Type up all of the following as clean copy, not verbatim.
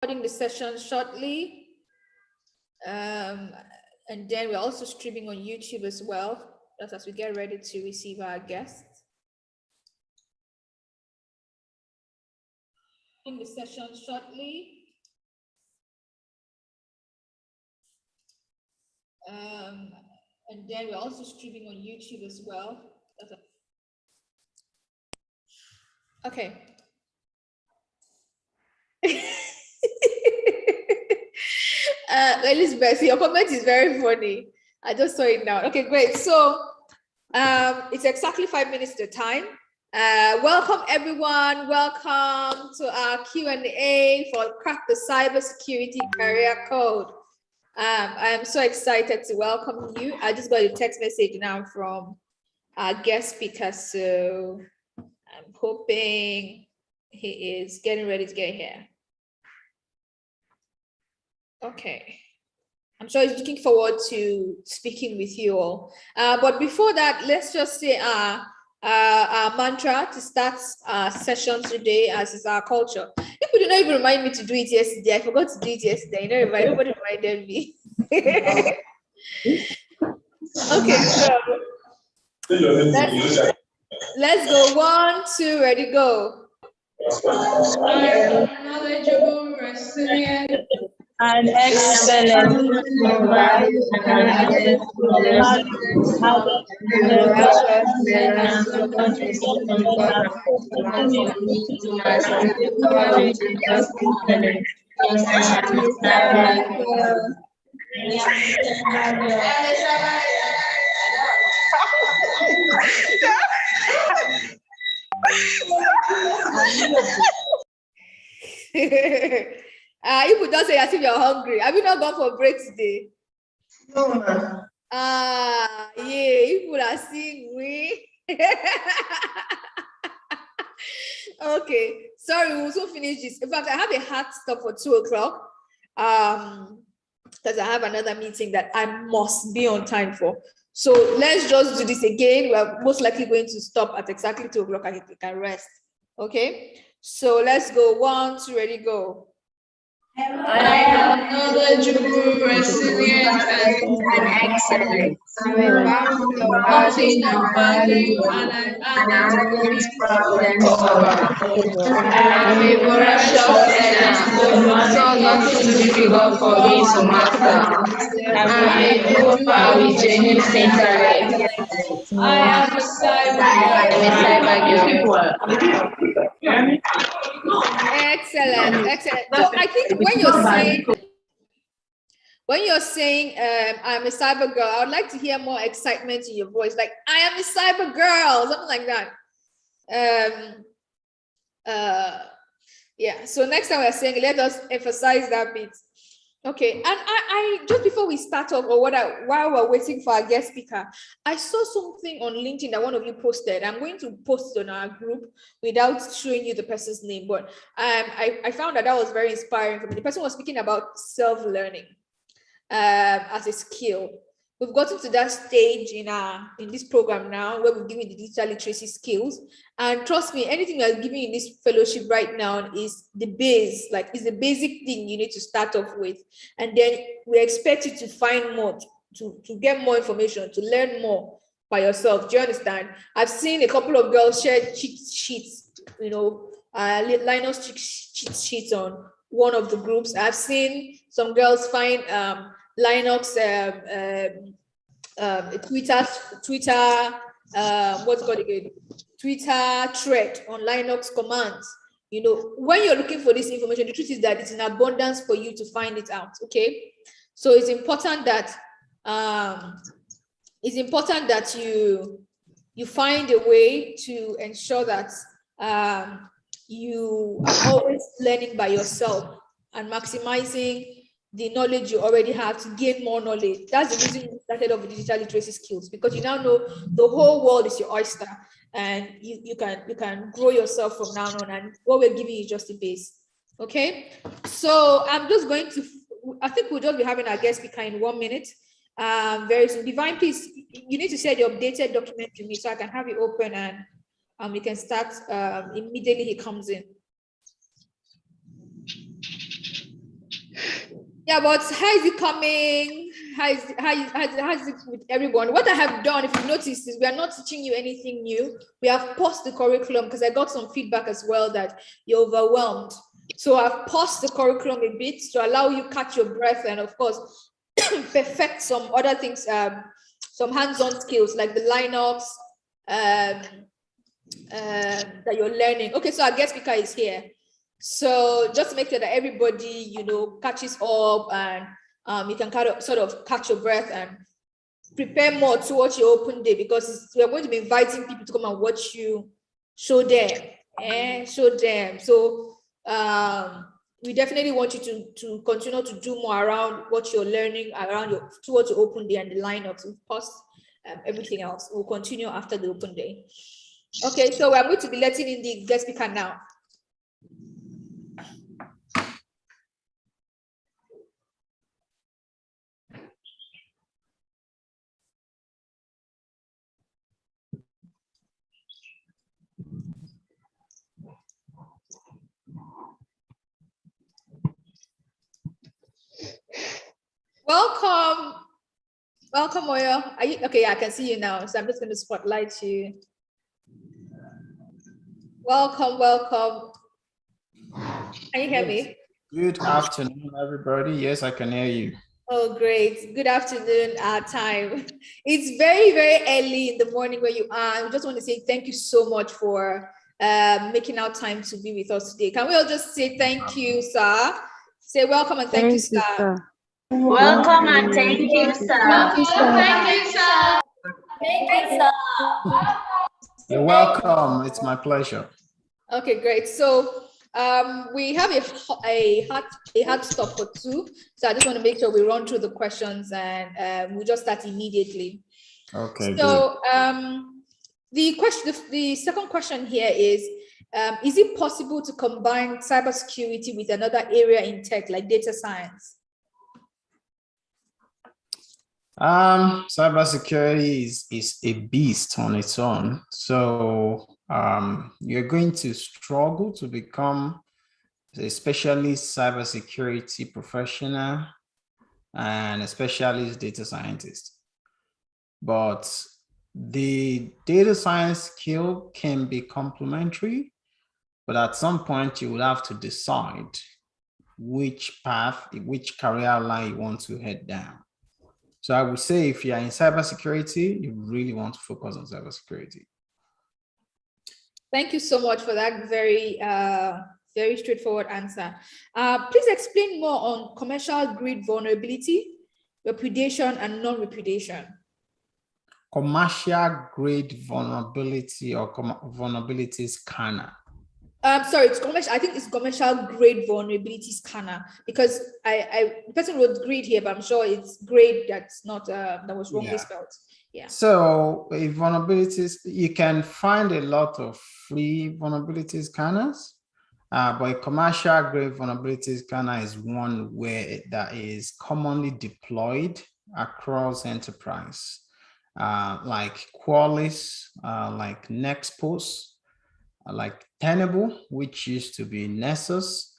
Recording the session shortly. And then we're also streaming on YouTube as well, just as we get ready to receive our guests. In the session shortly. And then we're also streaming on YouTube as well. Okay. Elizabeth, your comment is very funny. I just saw it now. Okay, great. So it's exactly 5 minutes to time. Welcome everyone. Welcome to our Q&A for Crack the Cybersecurity Career Code. I am so excited to welcome you. I just got a text message now from our guest speaker, so I'm hoping he is getting ready to get here. Okay. I'm sure he's looking forward to speaking with you all. But before that, let's just say our mantra to start our session today, as is our culture. People did not even remind me to do it yesterday. I forgot to do it yesterday. Nobody reminded me. Okay, so let's go. 1, 2, ready, go. Knowledgeable, resilient, and excellent. You could just say as if you're hungry. Have you not gone for a break today? No. Yeah, you would have seen me. Okay, sorry, we'll also finish this. In fact, I have a hard stop for 2 o'clock. Because I have another meeting that I must be on time for. So let's just do this again. We're most likely going to stop at exactly 2 o'clock and you can rest. Okay, so let's go. 1, 2, ready, go. I am knowledgeable, resilient, and excellent. Nothing of value, and I'm adding problem solver. I am a voracious learner, so nothing too difficult for me to master. I'm a doer with genuine intellect. I am a cyber girl. Excellent, excellent. So I think when you're saying I'm a cyber girl, I would like to hear more excitement in your voice, like I am a cyber girl, something like that. Yeah, so next time we're saying, let us emphasize that bit. Okay, and I just before we start off, or while we're waiting for our guest speaker, I saw something on LinkedIn that one of you posted. I'm going to post it on our group without showing you the person's name, but I found that was very inspiring for me. The person was speaking about self-learning as a skill. We've gotten to that stage in this program now where we're giving the digital literacy skills. And trust me, anything we are giving in this fellowship right now is the base, like it's the basic thing you need to start off with. And then we expect you to find more, to get more information, to learn more by yourself. Do you understand? I've seen a couple of girls share cheat sheets, Linus cheat sheets on one of the groups. I've seen some girls find Linux, Twitter, what's called again? Twitter thread on Linux commands. You know, when you're looking for this information, the truth is that it's in abundance for you to find it out. Okay, so it's important that you find a way to ensure that you are always learning by yourself and maximizing the knowledge you already have to gain more knowledge. That's the reason we started off with digital literacy skills, because you now know the whole world is your oyster, and you can grow yourself from now on, and what we're giving you is just the base. Okay, so I'm just going to, I think we'll just be having our guest speaker in 1 minute. Very soon. Divine, please, you need to share the updated document to me so I can have it open and we can start immediately he comes in. Yeah, but how is it coming? How is it with everyone? What I have done, if you notice, is we are not teaching you anything new. We have paused the curriculum because I got some feedback as well that you're overwhelmed. So I've paused the curriculum a bit to allow you catch your breath and, of course, perfect some other things, some hands-on skills like the Linux that you're learning. Okay, so our guest speaker is here. So just to make sure that everybody, catches up and you can sort of catch your breath and prepare more towards your open day, because we are going to be inviting people to come and watch you show them. So we definitely want you to continue to do more around what you're learning around towards your open day and the lineups. We've paused everything else. We'll continue after the open day. Okay, so we're going to be letting in the guest speaker now. Welcome, Moyo. Are you okay? I can see you now, so I'm just going to spotlight you. Welcome. Can you hear me? Good afternoon, everybody. Yes, I can hear you. Oh, great. Good afternoon, our time. It's very, very early in the morning where you are. I just want to say thank you so much for making out time to be with us today. Can we all just say thank you, sir? Say welcome and thank you, sir. Welcome and thank you, sir. Thank you, sir. Thank you, sir. You're welcome. It's my pleasure. Okay, great. So we have a hard stop for 2. So I just want to make sure we run through the questions and we'll just start immediately. Okay. So the second question here is it possible to combine cybersecurity with another area in tech like data science? Cybersecurity is a beast on its own. So you're going to struggle to become a specialist cybersecurity professional and a specialist data scientist. But the data science skill can be complementary, but at some point you will have to decide which path, which career line you want to head down. So I would say if you're in cybersecurity, you really want to focus on cybersecurity. Thank you so much for that very, very straightforward answer. Please explain more on commercial grade vulnerability, repudiation, and non-repudiation. Commercial grade vulnerability or vulnerability scanner. Sorry, it's commercial. I think it's commercial grade vulnerability scanner, because the person wrote grade here, but I'm sure it's grade that's not that was wrongly spelled. Yeah. So vulnerabilities, you can find a lot of free vulnerability scanners, but a commercial grade vulnerability scanner is one where that is commonly deployed across enterprise, like Qualys, like Nexpos, like Tenable, which used to be Nessus.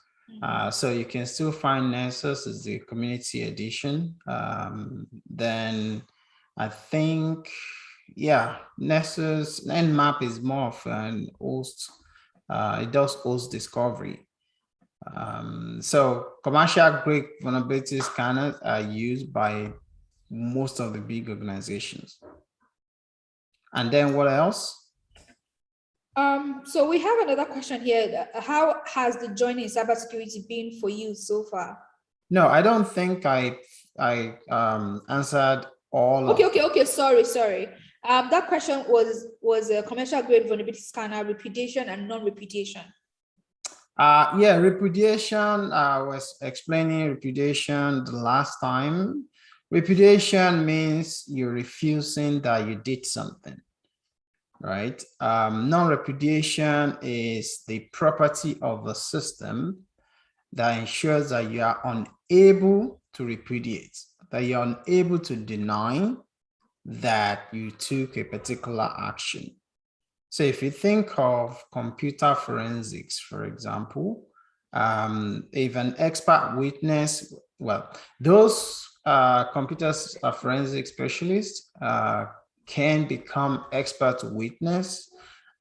So you can still find Nessus as the community edition. Then I think, yeah, Nessus, Nmap is more of an host. It does host discovery. So commercial grade vulnerability scanners are used by most of the big organizations. And then what else? So we have another question here. How has the journey in cybersecurity been for you so far? No, I don't think I answered all. Okay. Sorry. That question was a commercial grade vulnerability scanner, repudiation and non-repudiation. Yeah, repudiation. I was explaining repudiation the last time. Repudiation means you're refusing that you did something, right? Non-repudiation is the property of the system that ensures that you are unable to repudiate, that you're unable to deny that you took a particular action. So if you think of computer forensics, for example, if an expert witness well, those computer forensic specialists can become expert witness.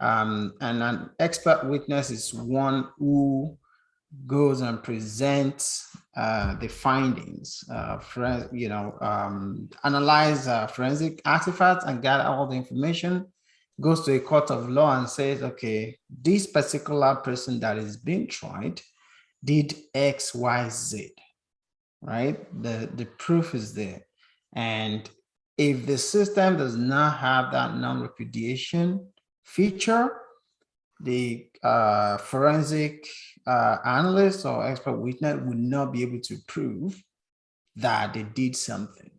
And an expert witness is one who goes and presents the findings, analyze forensic artifacts and gather all the information, goes to a court of law and says, okay, this particular person that is being tried did X, Y, Z, right? The proof is there. And if the system does not have that non-repudiation feature, the forensic analyst or expert witness would not be able to prove that they did something.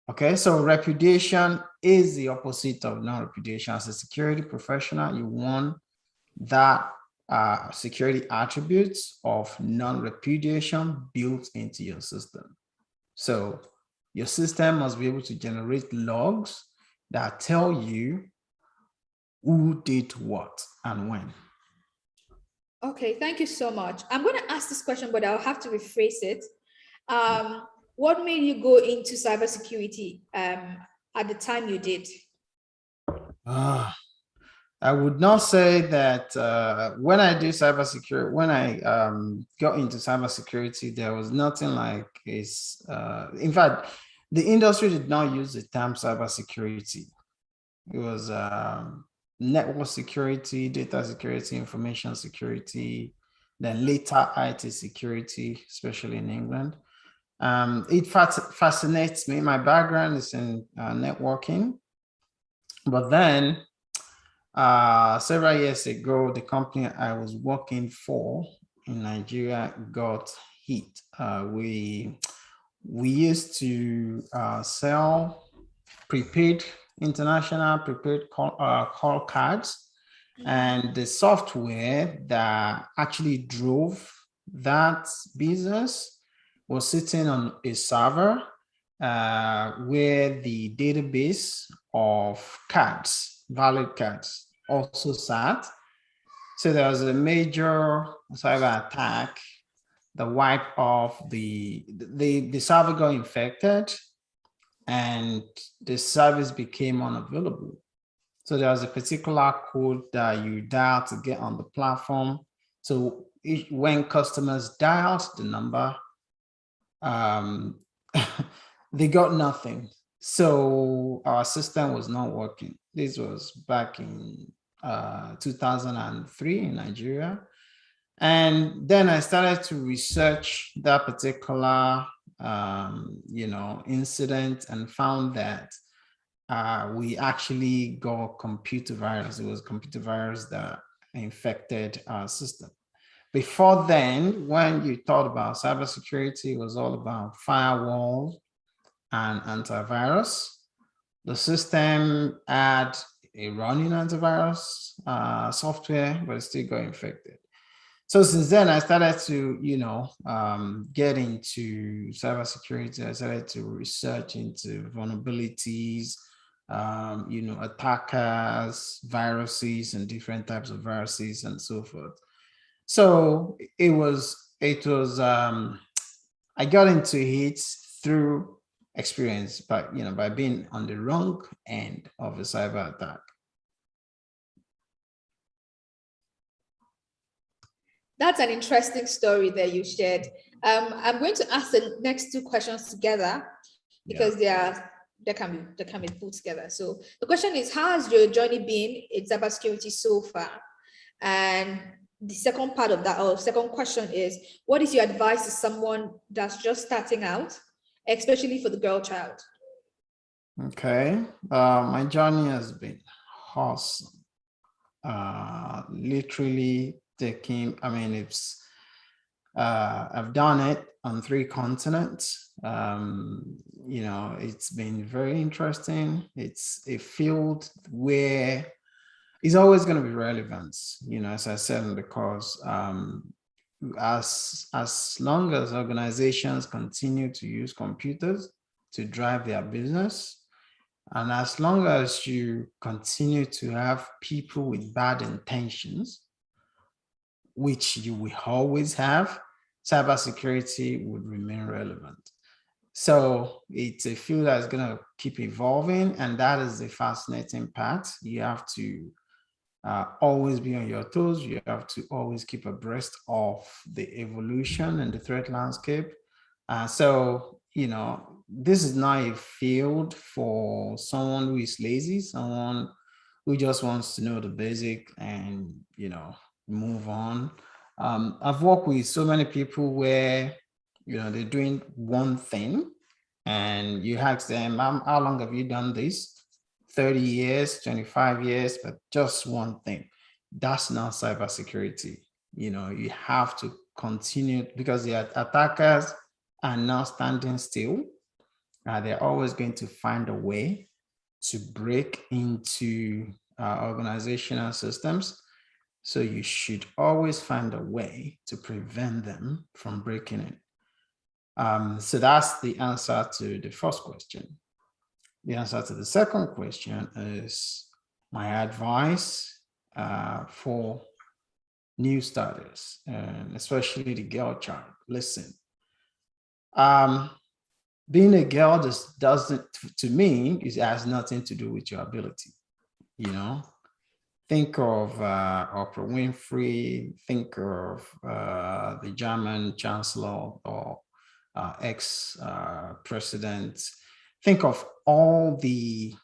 Okay, so repudiation is the opposite of non-repudiation. As a security professional, you want that security attributes of non-repudiation built into your system. So your system must be able to generate logs that tell you who did what and when. Okay, thank you so much. I'm going to ask this question, but I'll have to rephrase it. What made you go into cybersecurity at the time you did? I would not say that when I did cybersecurity, when I got into cybersecurity, there was nothing like this. In fact, the industry did not use the term cybersecurity. It was network security, data security, information security, then later IT security, especially in England. It fascinates me. My background is in networking, but then several years ago, the company I was working for in Nigeria got hit. We used to sell prepaid international prepaid call cards, and the software that actually drove that business was sitting on a server where the database of cards, valid cards, also sat. So there was a major cyber attack that wiped off the server got infected and the service became unavailable. So there was a particular code that you dial to get on the platform. So when customers dialed the number, they got nothing. So our system was not working. This was back in 2003 in Nigeria. And then I started to research that particular incident and found that we actually got computer virus. It was computer virus that infected our system. Before then, when you thought about cybersecurity, it was all about firewall and antivirus. The system had a running antivirus software, but it still got infected. So since then, I started to, get into cybersecurity. I started to research into vulnerabilities, attackers, viruses, and different types of viruses, and so forth. So I got into it through experience, by being on the wrong end of a cyber attack. That's an interesting story that you shared. I'm going to ask the next two questions together because they can be put together. So the question is, how has your journey been in cybersecurity so far? And the second part of that, or second question is, what is your advice to someone that's just starting out, especially for the girl child? Okay, my journey has been awesome. Literally taking, I've done it on 3 continents. It's been very interesting. It's a field where it's always going to be relevant, as I said in the course. As long as organizations continue to use computers to drive their business, and as long as you continue to have people with bad intentions, which you will always have, cybersecurity would remain relevant. So it's a field that's going to keep evolving, and that is the fascinating part. You have to always be on your toes. You have to always keep abreast of the evolution and the threat landscape. So, this is not a field for someone who is lazy, someone who just wants to know the basic and, move on. I've worked with so many people where, they're doing one thing and you ask them, how long have you done this? 30 years, 25 years, but just one thing. That's not cybersecurity. You have to continue because the attackers are not standing still. They're always going to find a way to break into organizational systems. So you should always find a way to prevent them from breaking in. So that's the answer to the first question. The answer to the second question is my advice for new starters, and especially the girl child. Listen, being a girl just doesn't, to me, it has nothing to do with your ability. Think of Oprah Winfrey, think of the German chancellor or ex-president. Think of all the,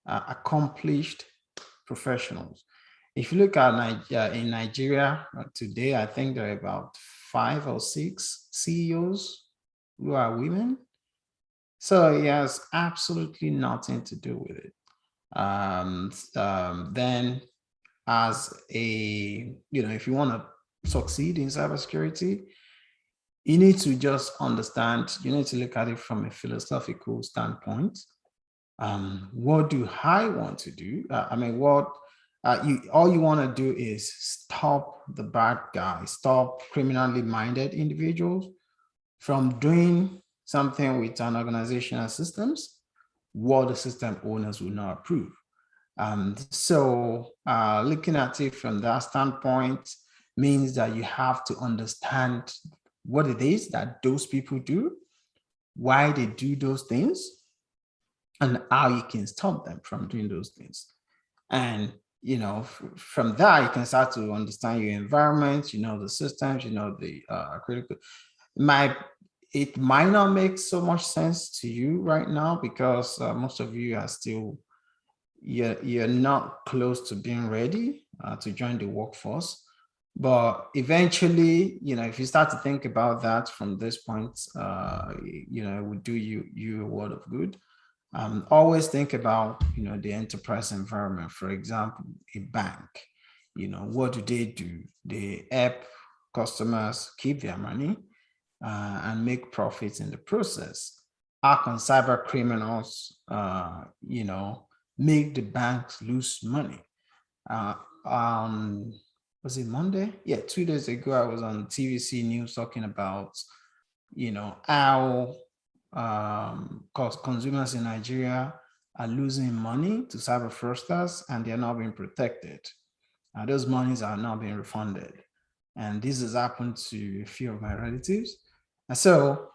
accomplished professionals. If you look at in Nigeria today, I think there are about 5 or 6 CEOs who are women. So it has absolutely nothing to do with it. Then as a, if you want to succeed in cybersecurity, you need to just understand, you need to look at it from a philosophical standpoint. What do I want to do? All you want to do is stop the bad guys, stop criminally minded individuals from doing something with an organizational systems what the system owners will not approve. So looking at it from that standpoint means that you have to understand what it is that those people do, why they do those things, and how you can stop them from doing those things. And from that, you can start to understand your environment, the systems, the critical. It might not make so much sense to you right now because most of you are still, you're not close to being ready to join the workforce. But eventually, if you start to think about that from this point, it would do you a world of good. Always think about, the enterprise environment. For example, a bank, what do? They help customers keep their money and make profits in the process. How can cyber criminals, make the banks lose money? Was it Monday? Yeah, 2 days ago, I was on TVC News talking about, how consumers in Nigeria are losing money to cyber fraudsters and they're not being protected. Those monies are not being refunded. And this has happened to a few of my relatives. And so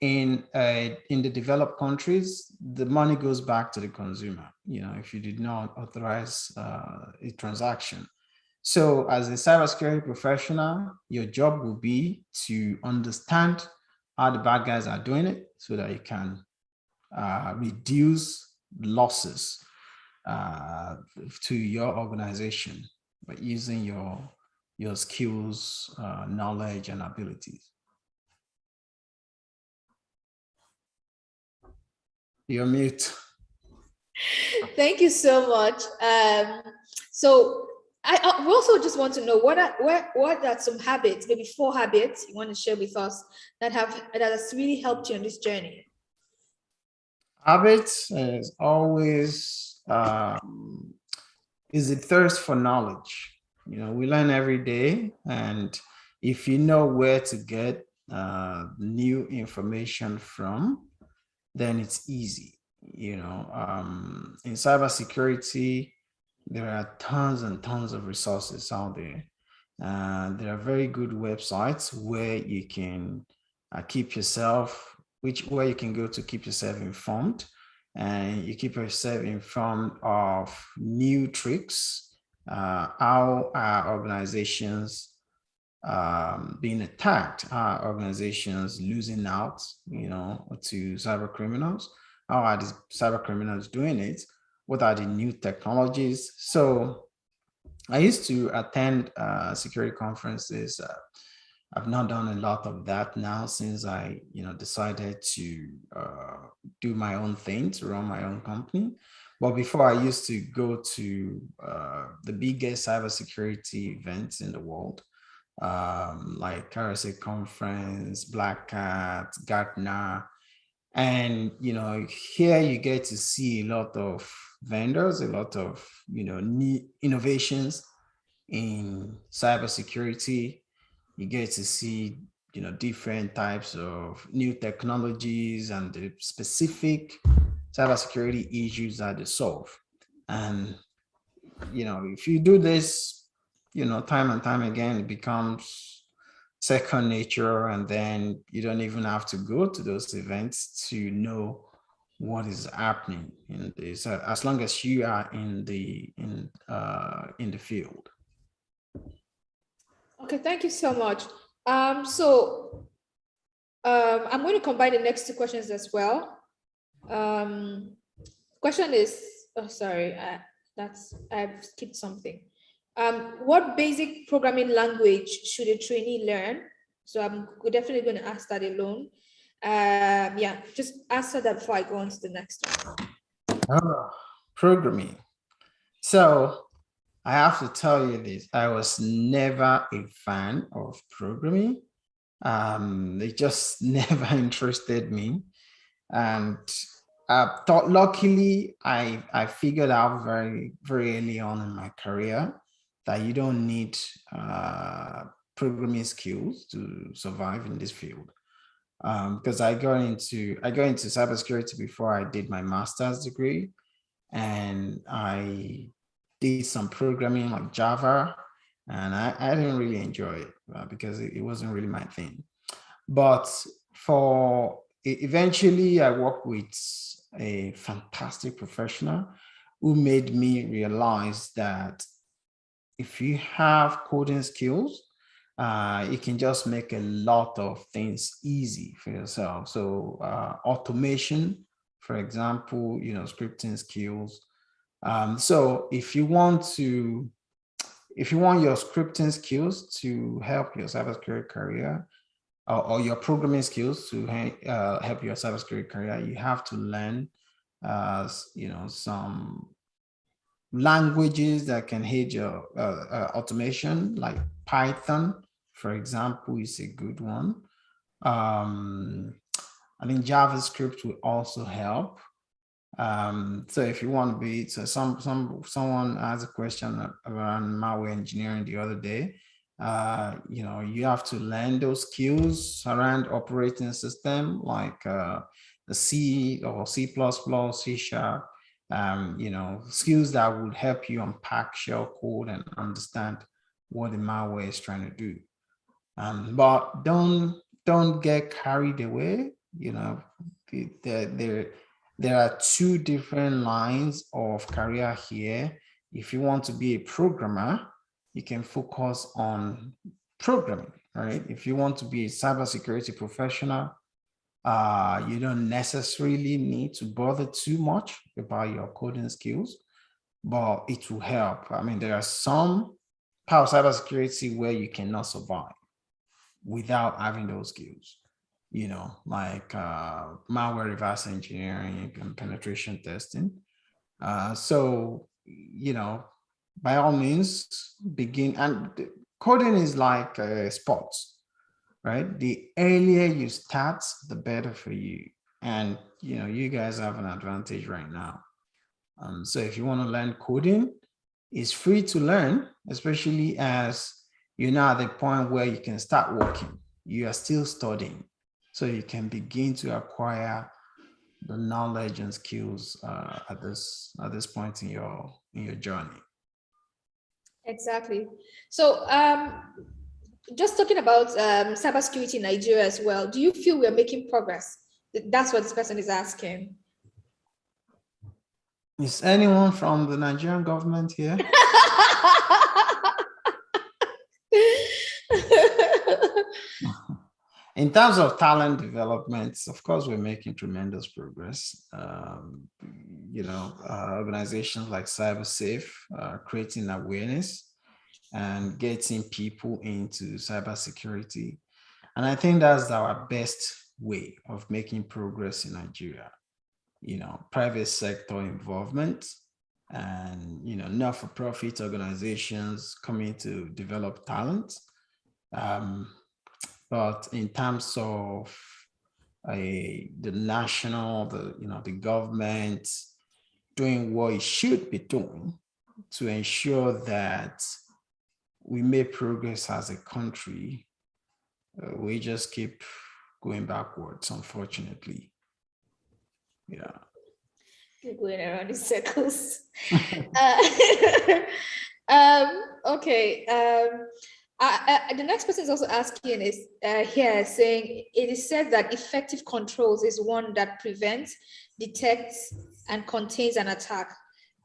in the developed countries, the money goes back to the consumer, if you did not authorize a transaction. So as a cybersecurity professional, your job will be to understand how the bad guys are doing it so that you can reduce losses to your organization by using your skills, knowledge, and abilities. You're mute. Thank you so much. So I also just want to know what are some habits, maybe 4 habits you want to share with us that has really helped you on this journey? Habits is always is a thirst for knowledge. We learn every day, and if you know where to get new information from, then it's easy. In cybersecurity, there are tons and tons of resources out there. There are very good websites where you can keep yourself, where you can go to keep yourself informed, and you keep yourself informed of new tricks, how organizations being attacked, organizations losing out, to cyber criminals. How are these cyber criminals doing it? What are the new technologies? So I used to attend security conferences. I've not done a lot of that now since I, decided to do my own thing, to run my own company. But before, I used to go to the biggest cybersecurity events in the world, like RSA Conference, Black Hat, Gartner. And, here you get to see a lot of vendors, a lot of, new innovations in cybersecurity. You get to see, different types of new technologies and the specific cybersecurity issues that they solve. And, if you do this, time and time again, it becomes second nature, and then you don't even have to go to those events to know what is happening in this, as long as you are in the field. Okay, thank you so much. I'm going to combine the next two questions as well. Question is, I've skipped something. What basic programming language should a trainee learn? So we're definitely going to ask that alone. Just answer that before I go on to the next one. Programming. So I have to tell you this, I was never a fan of programming. It just never interested me. And luckily, I figured out very, very early on in my career that you don't need programming skills to survive in this field. Because I got into cybersecurity before I did my master's degree, and I did some programming like Java, and I didn't really enjoy it because it wasn't really my thing. But eventually I worked with a fantastic professional who made me realize that if you have coding skills, you can just make a lot of things easy for yourself. So automation, for example, scripting skills. So if you want your scripting skills to help your cybersecurity career, or your programming skills to help your cybersecurity career, you have to learn, some languages that can aid your automation, like Python, for example, is a good one. I think JavaScript will also help. So if you want to be, so someone asked a question around malware engineering the other day. You have to learn those skills around operating system, like the C or C++, C#, skills that would help you unpack shell code and understand what the malware is trying to do. But don't get carried away. There are two different lines of career here. If you want to be a programmer, you can focus on programming, right? If you want to be a cybersecurity professional, you don't necessarily need to bother too much about your coding skills, but it will help. I mean, there are some part of cybersecurity where you cannot survive without having those skills, like malware reverse engineering and penetration testing. So, by all means, begin. And coding is like sports, right? The earlier you start, the better for you. And, you guys have an advantage right now. So if you want to learn coding, it's free to learn, especially as you're now at the point where you can start working. You are still studying, so you can begin to acquire the knowledge and skills at this point in your journey. Exactly. So, just talking about cybersecurity in Nigeria as well, do you feel we're making progress? That's what this person is asking. Is anyone from the Nigerian government here? In terms of talent development, of course, we're making tremendous progress. Organizations like CyberSafe creating awareness and getting people into cybersecurity. And I think that's our best way of making progress in Nigeria. Private sector involvement and, not-for-profit organizations coming to develop talent. But in terms of the national, the government doing what it should be doing to ensure that we make progress as a country, we just keep going backwards, unfortunately. Yeah. Keep going around in circles. Okay. The next person is also asking is here saying it is said that effective controls is one that prevents, detects, and contains an attack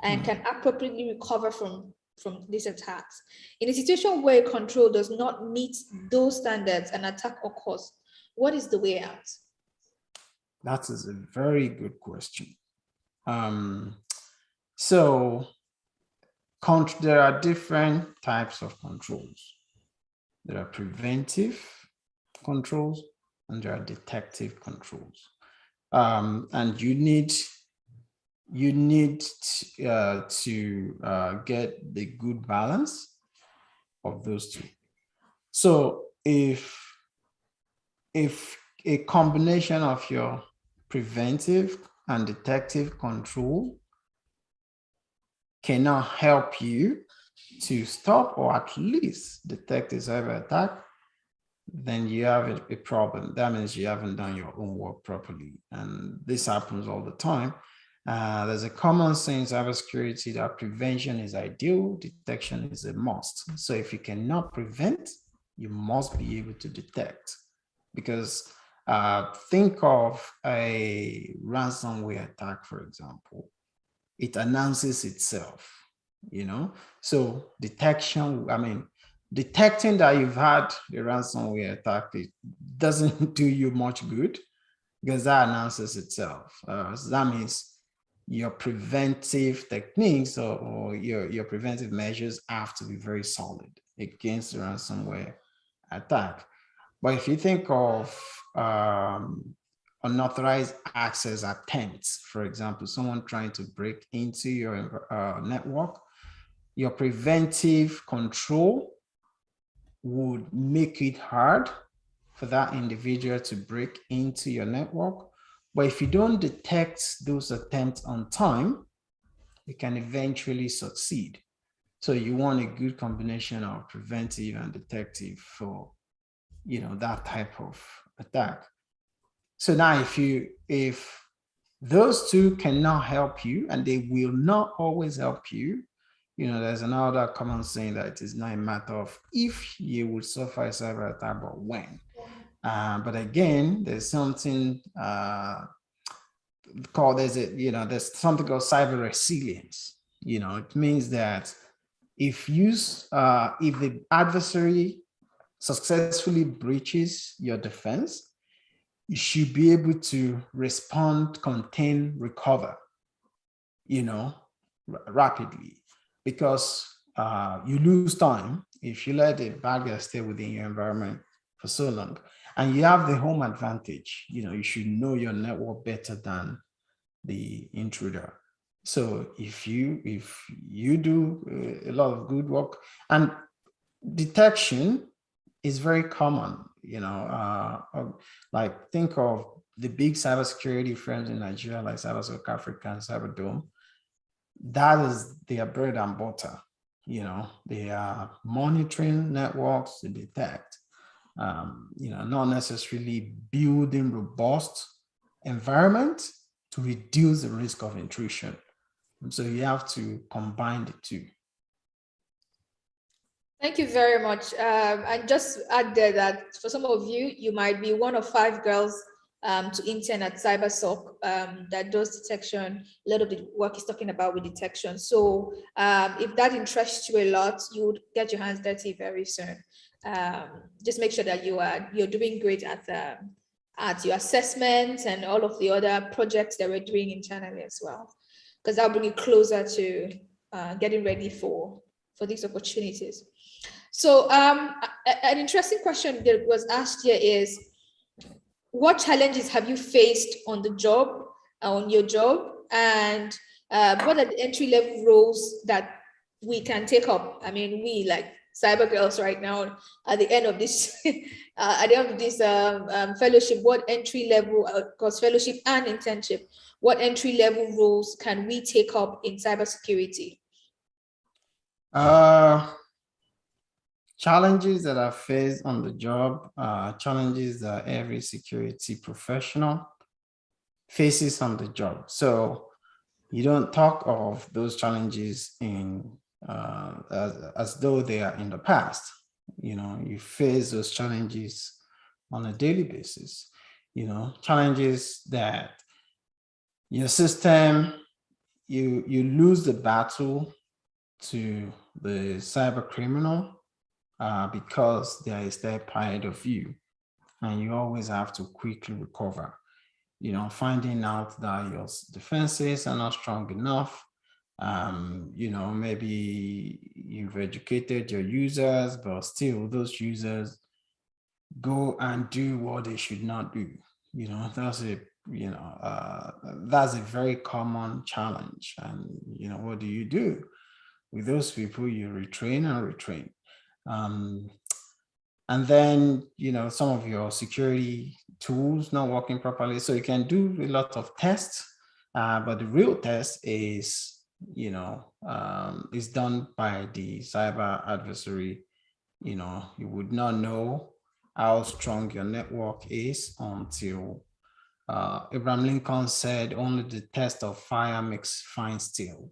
and can appropriately recover from these attacks. In a situation where a control does not meet those standards, an attack occurs. What is the way out? That is a very good question. So there are different types of controls. There are preventive controls and there are detective controls. And you need to get the good balance of those two. So if a combination of your preventive and detective control cannot help you to stop or at least detect a cyber attack, then you have a problem. That means you haven't done your own work properly. And this happens all the time. There's a common saying in cybersecurity that prevention is ideal, detection is a must. So if you cannot prevent, you must be able to detect. Because think of a ransomware attack, for example. It announces itself, So detecting that you've had a ransomware attack, it doesn't do you much good because that announces itself. So that means your preventive techniques or your preventive measures have to be very solid against the ransomware attack. But if you think of unauthorized access attempts, for example, someone trying to break into your network, your preventive control would make it hard for that individual to break into your network. But if you don't detect those attempts on time, you can eventually succeed. So you want a good combination of preventive and detective for, that type of attack. So now if those two cannot help you, and they will not always help you, there's another common saying that it is not a matter of if you will suffer a cyber attack, but when. But again, there's something there's something called cyber resilience. It means that if the adversary successfully breaches your defense, you should be able to respond, contain, recover, rapidly, because you lose time if you let a bad guy stay within your environment for so long. And you have the home advantage. You should know your network better than the intruder. So if you do a lot of good work, and detection is very common, like think of the big cybersecurity firms in Nigeria, like CyberSec Africa and Cyberdome. That is their bread and butter. They are monitoring networks to detect, not necessarily building robust environment to reduce the risk of intrusion. So you have to combine the two. Thank you very much. And just add there that for some of you, you might be one of 5 girls to intern at CyberSoc that does detection. A lot of the work is talking about with detection. So if that interests you a lot, you would get your hands dirty very soon. Just make sure that you're doing great at your assessments and all of the other projects that we're doing internally as well, because that'll bring you closer to getting ready for these opportunities. So an interesting question that was asked here is, what challenges have you faced on the job, on your job, and what are the entry-level roles that we can take up? I mean, we like cyber girls right now at the end of this fellowship, what entry-level, course fellowship and internship, what entry-level roles can we take up in cybersecurity? Challenges that are faced on the job, challenges that every security professional faces on the job. So you don't talk of those challenges in as though they are in the past. You know, you face those challenges on a daily basis. You know, challenges that your system, you lose the battle to the cyber criminal because there is step ahead of you, and you always have to quickly recover. You know, finding out that your defenses are not strong enough. You know, maybe you've educated your users, but still those users go and do what they should not do. You know, that's a very common challenge. And you know, what do you do with those people? You retrain and retrain. And then, you know, some of your security tools not working properly. So you can do a lot of tests, but the real test is, you know, is done by the cyber adversary. You know, you would not know how strong your network is until Abraham Lincoln said, only the test of fire makes fine steel.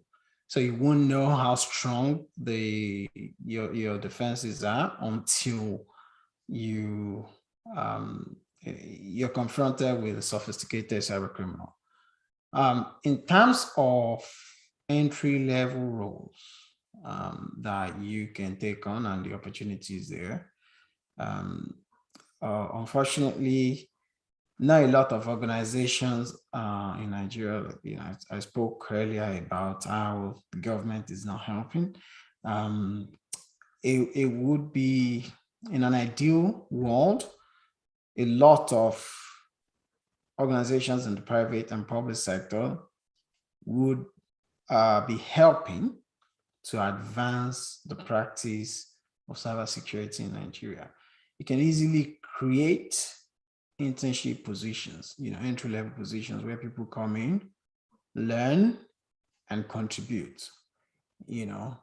So you won't know how strong your defenses are until you're confronted with a sophisticated cyber criminal. In terms of entry-level roles that you can take on and the opportunities there, unfortunately, not a lot of organizations in Nigeria. You know, I spoke earlier about how the government is not helping. It would be, in an ideal world, a lot of organizations in the private and public sector would be helping to advance the practice of cybersecurity in Nigeria. You can easily create internship positions, you know, entry-level positions where people come in, learn, and contribute, you know.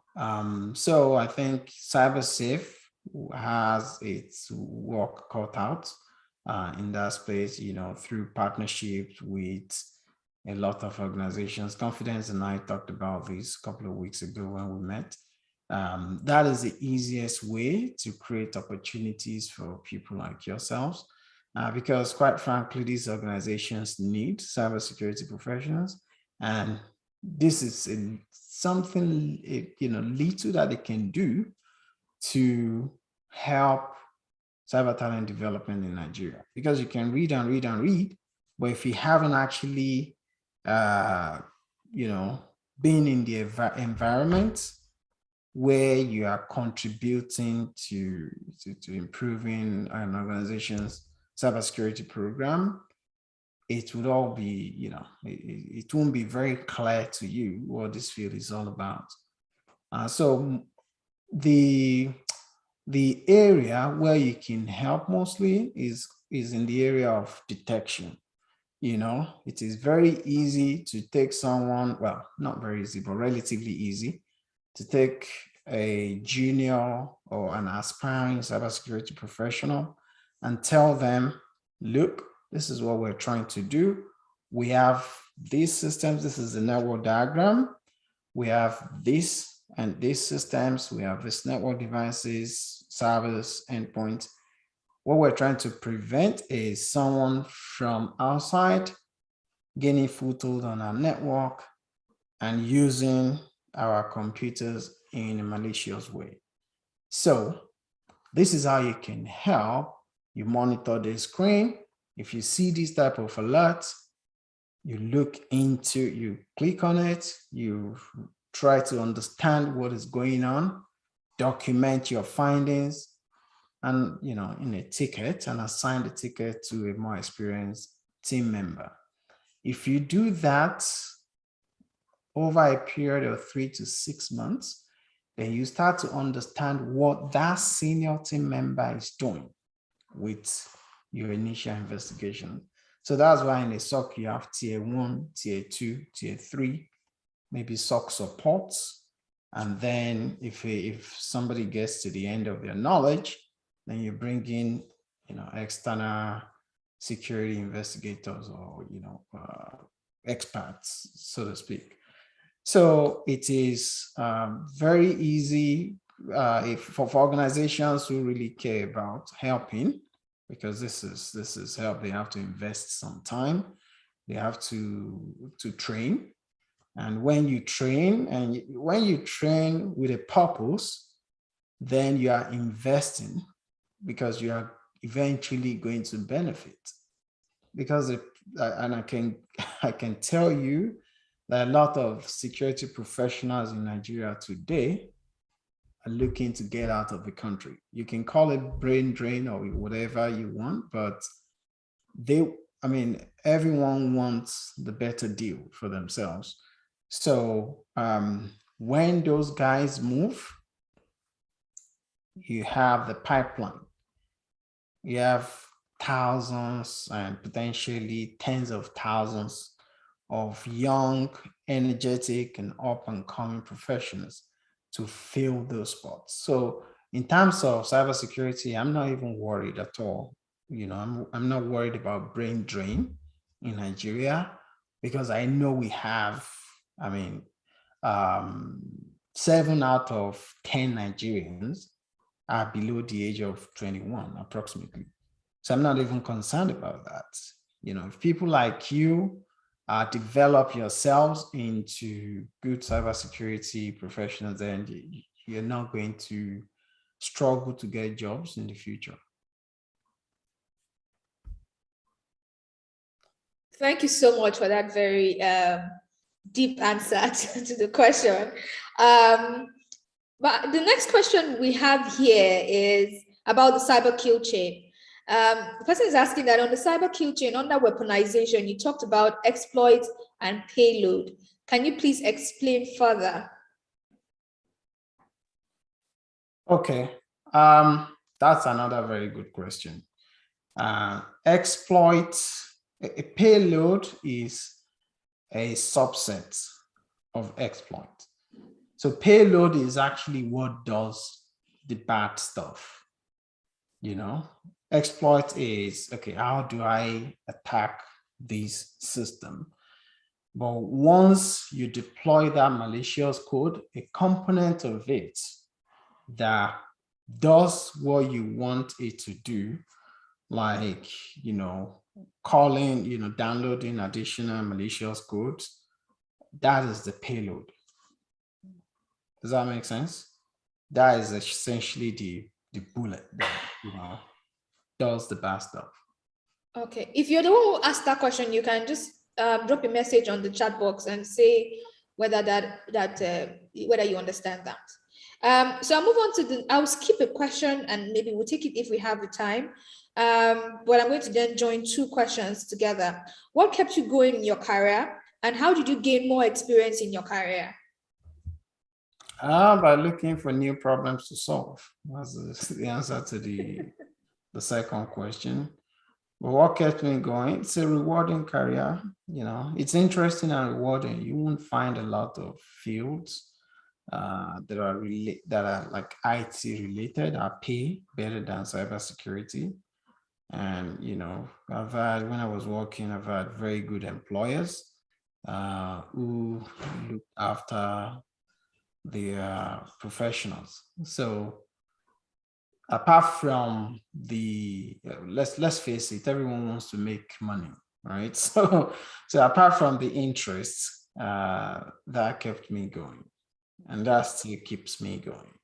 So I think CyberSafe has its work cut out in that space, you know, through partnerships with a lot of organizations. Confidence and I talked about this a couple of weeks ago when we met. That is the easiest way to create opportunities for people like yourselves, because quite frankly, these organizations need cybersecurity professionals, and this is something, you know, little that they can do to help cyber talent development in Nigeria. Because you can read and read and read, but if you haven't actually, you know, been in the environment where you are contributing to improving an organization's cybersecurity program, it would all be, you know, it won't be very clear to you what this field is all about. So the area where you can help mostly is in the area of detection. You know, it is very easy to take someone, well, not very easy, but relatively easy to take a junior or an aspiring cybersecurity professional and tell them, look, this is what we're trying to do. We have these systems. This is the network diagram. We have this And these systems, we have this network devices, servers, endpoints. What we're trying to prevent is someone from outside gaining foothold on our network and using our computers in a malicious way. So this is how you can help. You monitor the screen. If you see this type of alerts, you look into, you click on it, you try to understand what is going on, document your findings, and in a ticket, and assign the ticket to a more experienced team member. If you do that over a period of 3 to 6 months, then you start to understand what that senior team member is doing with your initial investigation. So that's why in a SOC, you have tier 1, tier 2, tier 3, maybe SOC supports. And then if somebody gets to the end of their knowledge, then you bring in, external security investigators or, experts, so to speak. So it is very easy for organizations who really care about helping, because this is help. They have to invest some time. They have to train. And when you train with a purpose, then you are investing because you are eventually going to benefit. Because and I can tell you that a lot of security professionals in Nigeria today are looking to get out of the country. You can call it brain drain or whatever you want, but everyone wants the better deal for themselves. So when those guys move, you have the pipeline. You have thousands and potentially tens of thousands of young, energetic, and up-and-coming professionals to fill those spots. So in terms of cybersecurity, I'm not even worried at all. I'm not worried about brain drain in Nigeria, because I know we have, 7 out of 10 Nigerians are below the age of 21, approximately. So I'm not even concerned about that. If people like you develop yourselves into good cybersecurity professionals, then you're not going to struggle to get jobs in the future. Thank you so much for that very deep answer to the question. But the next question we have here is about the cyber kill chain. The person is asking that on the cyber kill chain, under weaponization, you talked about exploit and payload. Can you please explain further? Okay, that's another very good question. Exploit, a payload is a subset of exploit. So payload is actually what does the bad stuff. Exploit is, okay, how do I attack this system? But once you deploy that malicious code, a component of it that does what you want it to do, like, calling, downloading additional malicious code, that is the payload. Does that make sense? That is essentially the bullet that, does the bad stuff. Okay, if you're the one who asked that question, you can just drop a message on the chat box and say whether whether you understand that. So I'll move on to I'll skip a question and maybe we'll take it if we have the time. But I'm going to then join 2 questions together. What kept you going in your career, and how did you gain more experience in your career? By looking for new problems to solve. That's the answer to the second question. But what kept me going? It's a rewarding career. It's interesting and rewarding. You won't find a lot of fields that are like IT related that pay better than cybersecurity. And when I was working, I've had very good employers who looked after the professionals. So apart from the let's face it, everyone wants to make money, right? So apart from the interest, that kept me going, and that still keeps me going.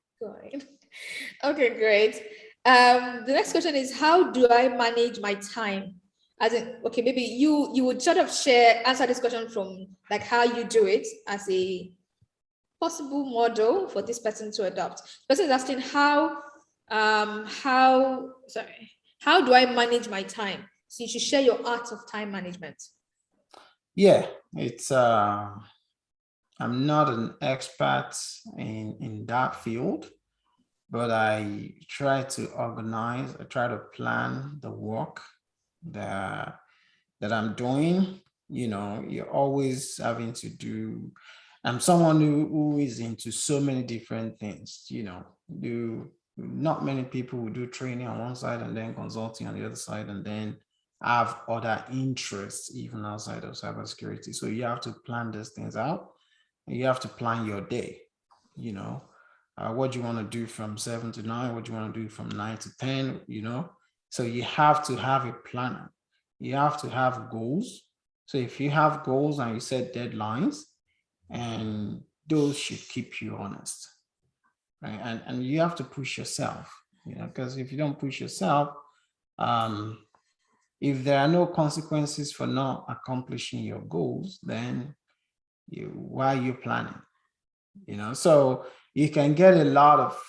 Okay, great. The next question is, how do I manage my time? As in, okay, maybe you would sort of answer this question from like how you do it as a possible model for this person to adopt. The person is asking how do I manage my time? So you should share your art of time management. Yeah, it's I'm not an expert in that field, but I try to organize, I try to plan the work that I'm doing. You know, you're always having to do. I'm someone who is into so many different things. You know, not many people will do training on one side and then consulting on the other side, and then have other interests even outside of cybersecurity. So you have to plan these things out. You have to plan your day. You know, what do you want to do from 7 to 9? What do you want to do from 9 to 10? You know, so you have to have a planner. You have to have goals. So if you have goals and you set deadlines, and those should keep you honest, right? And you have to push yourself, you know, because if you don't push yourself, if there are no consequences for not accomplishing your goals, then why are you planning? You know, so you can get a lot of,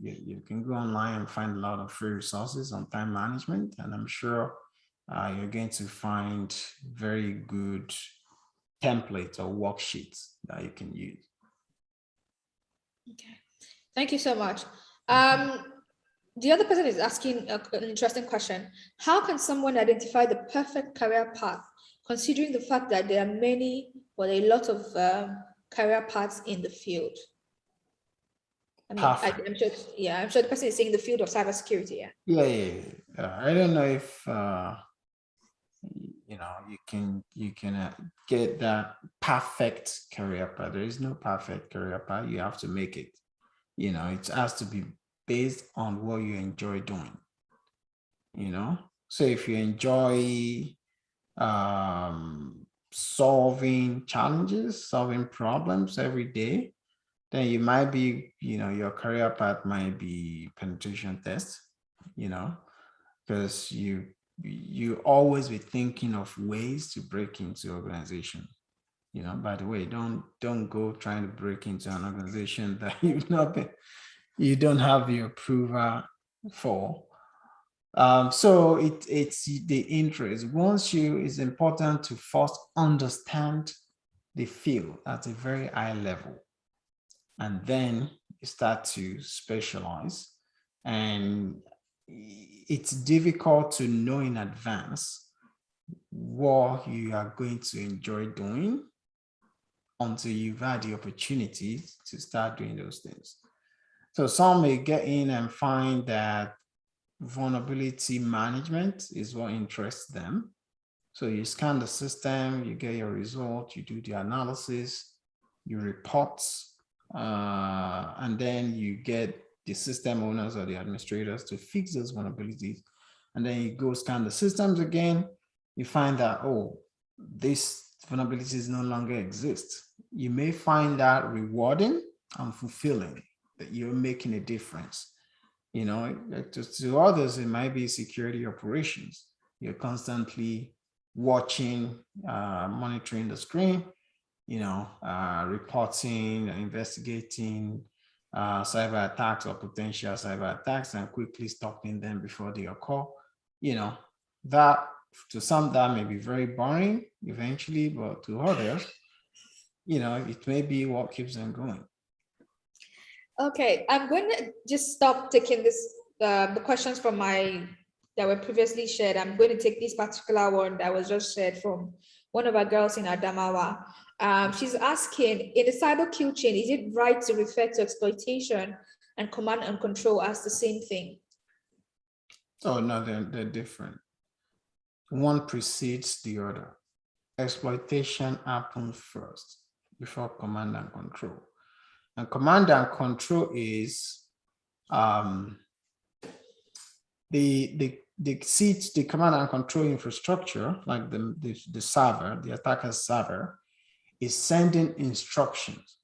you can go online and find a lot of free resources on time management, and I'm sure you're going to find very good templates or worksheets that you can use. Okay, thank you so much. The other person is asking an interesting question. How can someone identify the perfect career path, considering the fact that there are many or a lot of career paths in the field? I mean, I'm sure, yeah, I'm sure the person is saying the field of cybersecurity. Yeah. I don't know if you know, you can get that perfect career path. There is no perfect career path. You have to make it. You know, it has to be based on what you enjoy doing. You know, so if you enjoy solving challenges, solving problems every day, then you might be, you know, your career path might be penetration test, you know, because you always be thinking of ways to break into organization. You know, by the way, don't go trying to break into an organization that you don't have the approval for. So it's the interest. It's important to first understand the field at a very high level, and then you start to specialize. And it's difficult to know in advance what you are going to enjoy doing until you've had the opportunity to start doing those things. So some may get in and find that vulnerability management is what interests them. So you scan the system, you get your result, you do the analysis, you report, and then you get the system owners or the administrators to fix those vulnerabilities. And then you go scan the systems again, you find that, oh, this vulnerabilities no longer exist. You may find that rewarding and fulfilling, that you're making a difference. You know, to others, it might be security operations. You're constantly watching, monitoring the screen, you know, reporting, investigating cyber attacks or potential cyber attacks and quickly stopping them before they occur. You know, that to some that may be very boring eventually, but to others, you know, it may be what keeps them going. Okay, I'm going to just stop taking the questions from that were previously shared. I'm going to take this particular one that was just shared from one of our girls in Adamawa. She's asking, in the cyber kill chain, is it right to refer to exploitation and command and control as the same thing? Oh, no, they're different. One precedes the other. Exploitation happens first before command and control. And command and control is the command and control infrastructure, like the server, the attacker's server, is sending instructions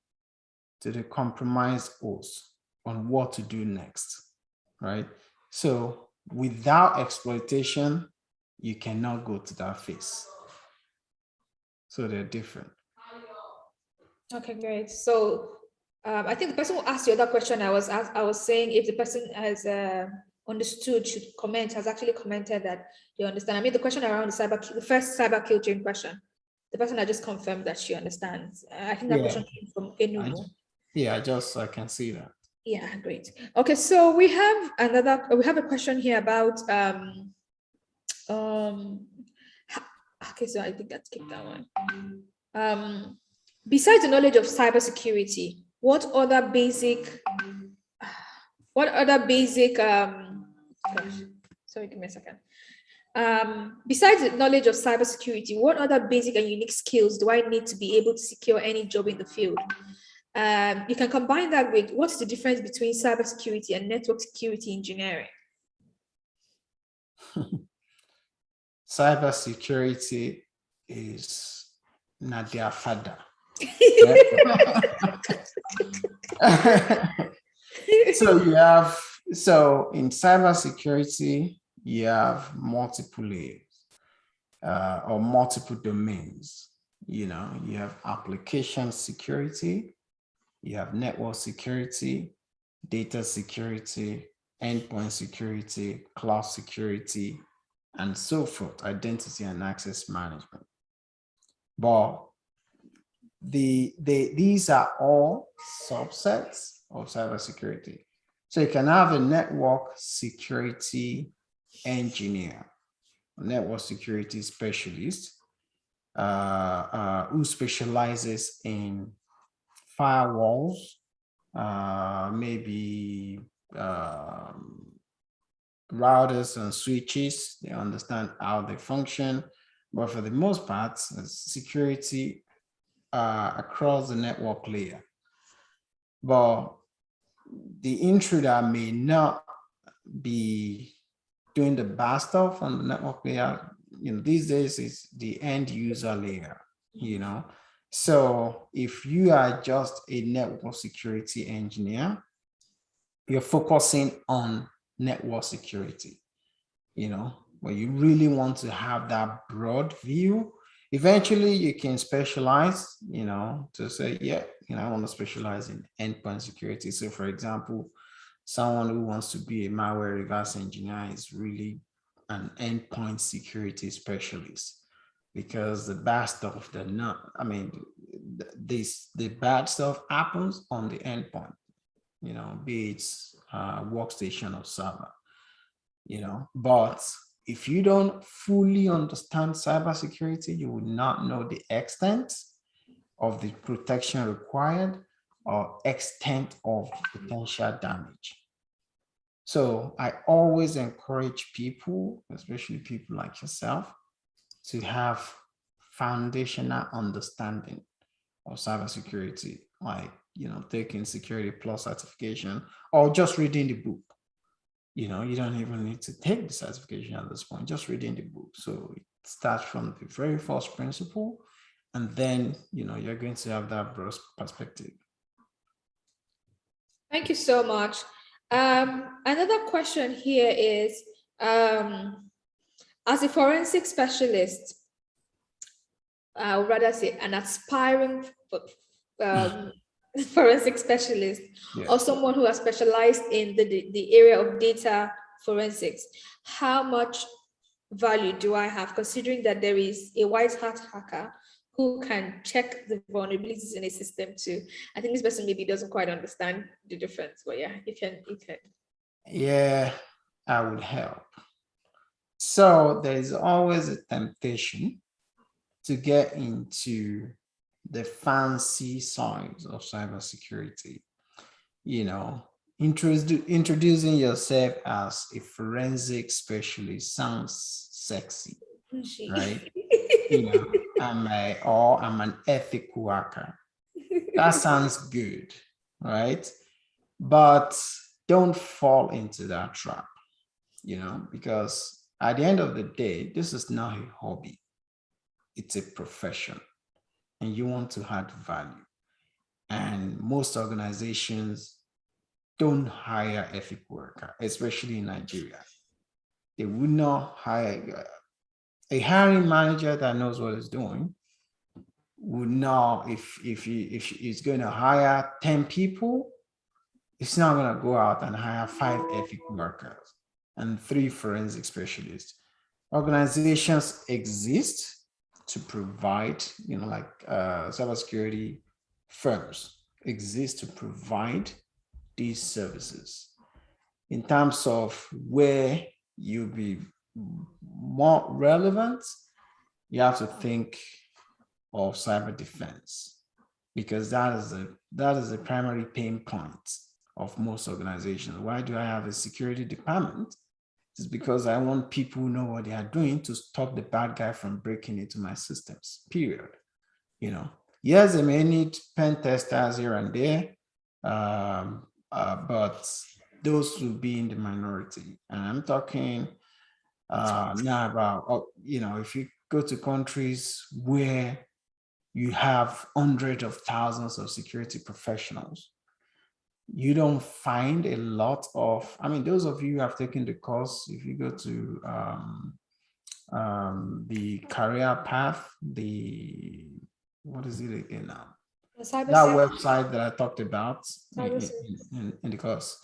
to the compromised host on what to do next, right? So without exploitation, you cannot go to that phase. So they're different. Okay, great. So I think the person who asked the other question, I was saying if the person has understood, should comment, has actually commented that they understand. I mean, the question around the first cyber kill chain question, the person had just confirmed that she understands. I think that question came from Enugu. I can see that. Yeah, great. Okay, so we have a question here about okay, so I think let's keep that one. Besides the knowledge of cybersecurity, what other basic sorry, give me a second. Besides the knowledge of cybersecurity, what other basic and unique skills do I need to be able to secure any job in the field? You can combine that with what's the difference between cybersecurity and network security engineering? Cybersecurity is not their father. So in cybersecurity, you have multiple layers or multiple domains. You know, you have application security, you have network security, data security, endpoint security, cloud security, and so forth, identity and access management. But these are all subsets of cybersecurity. So you can have a network security engineer, a network security specialist who specializes in firewalls, maybe routers and switches. They understand how they function, but for the most part, security across the network layer. But the intruder may not be doing the bad stuff on the network layer. You know, these days it's the end user layer, you know. So if you are just a network security engineer, you're focusing on network security, you know, but you really want to have that broad view. Eventually you can specialize, you know, to say, yeah, you know, I want to specialize in endpoint security. So for example, someone who wants to be a malware reverse engineer is really an endpoint security specialist, because the bad stuff the bad stuff happens on the endpoint, you know, be it workstation or server, you know. But if you don't fully understand cybersecurity, you will not know the extent of the protection required or extent of potential damage. So I always encourage people, especially people like yourself, to have foundational understanding of cybersecurity, like, you know, taking Security Plus certification or just reading the book. You know, you don't even need to take the certification at this point, just reading the book. So it starts from the very first principle, and then, you know, you're going to have that broad perspective. Thank you so much. Another question here is, as a forensic specialist, I would rather say an aspiring forensic specialist, or someone who has specialized in the area of data forensics, how much value do I have, considering that there is a white hat hacker who can check the vulnerabilities in a system too? I think this person maybe doesn't quite understand the difference, but yeah, you can. Yeah, I would help. So there is always a temptation to get into the fancy sides of cybersecurity. You know, introducing yourself as a forensic specialist sounds sexy, right? You know, I'm an ethical hacker. That sounds good. right? But don't fall into that trap, because at the end of the day, this is not a hobby, it's a profession, and you want to add value. And most organizations don't hire ethic worker, especially in Nigeria. They would not hire a hiring manager that knows what he's doing. Would know if he's going to hire 10 people, it's not going to go out and hire 5 ethic workers and 3 forensic specialists. Organizations exist to provide, like cybersecurity firms exist to provide these services. In terms of where you'll be more relevant, you have to think of cyber defense, because that is a primary pain point of most organizations. Why do I have a security department? It's because I want people who know what they are doing to stop the bad guy from breaking into my systems, period. Yes, they may need pen testers here and there, but those will be in the minority. And I'm talking now about, if you go to countries where you have hundreds of thousands of security professionals, you don't find a lot of, those of you who have taken the course, if you go to the career path, what is it again now? That website that I talked about in the course.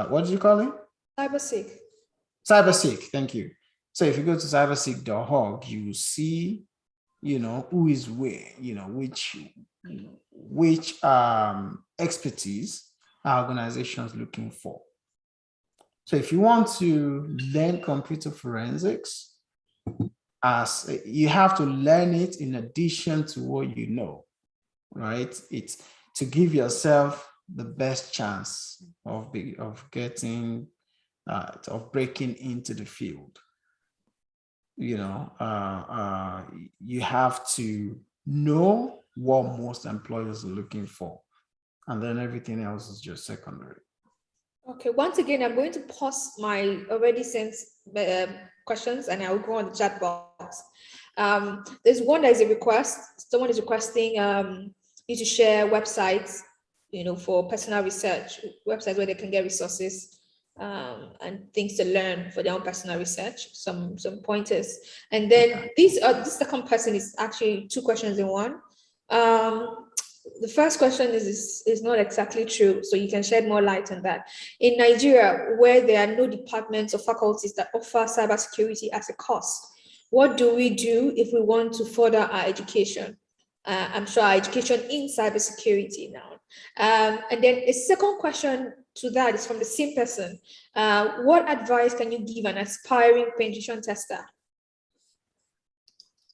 What did you call it? CyberSec. CyberSec, thank you. So if you go to cybersec.org, you see, who is where, which expertise are organizations looking for. So if you want to learn computer forensics, you have to learn it in addition to what you know, right? It's to give yourself the best chance of getting, of breaking into the field. You have to know what most employers are looking for, and then everything else is just secondary. Okay, once again, I'm going to pause my already sent questions, and I'll go on the chat box. There's one that is a request. Someone is requesting you to share websites, for personal research, websites where they can get resources and things to learn for their own personal research, some pointers. And then this second person is actually 2 questions in one. The first question is not exactly true, so you can shed more light on that. In Nigeria, where there are no departments or faculties that offer cybersecurity as a course, what do we do if we want to further our education? I'm sure our education in cybersecurity now. And then a second question to that is from the same person. What advice can you give an aspiring penetration tester?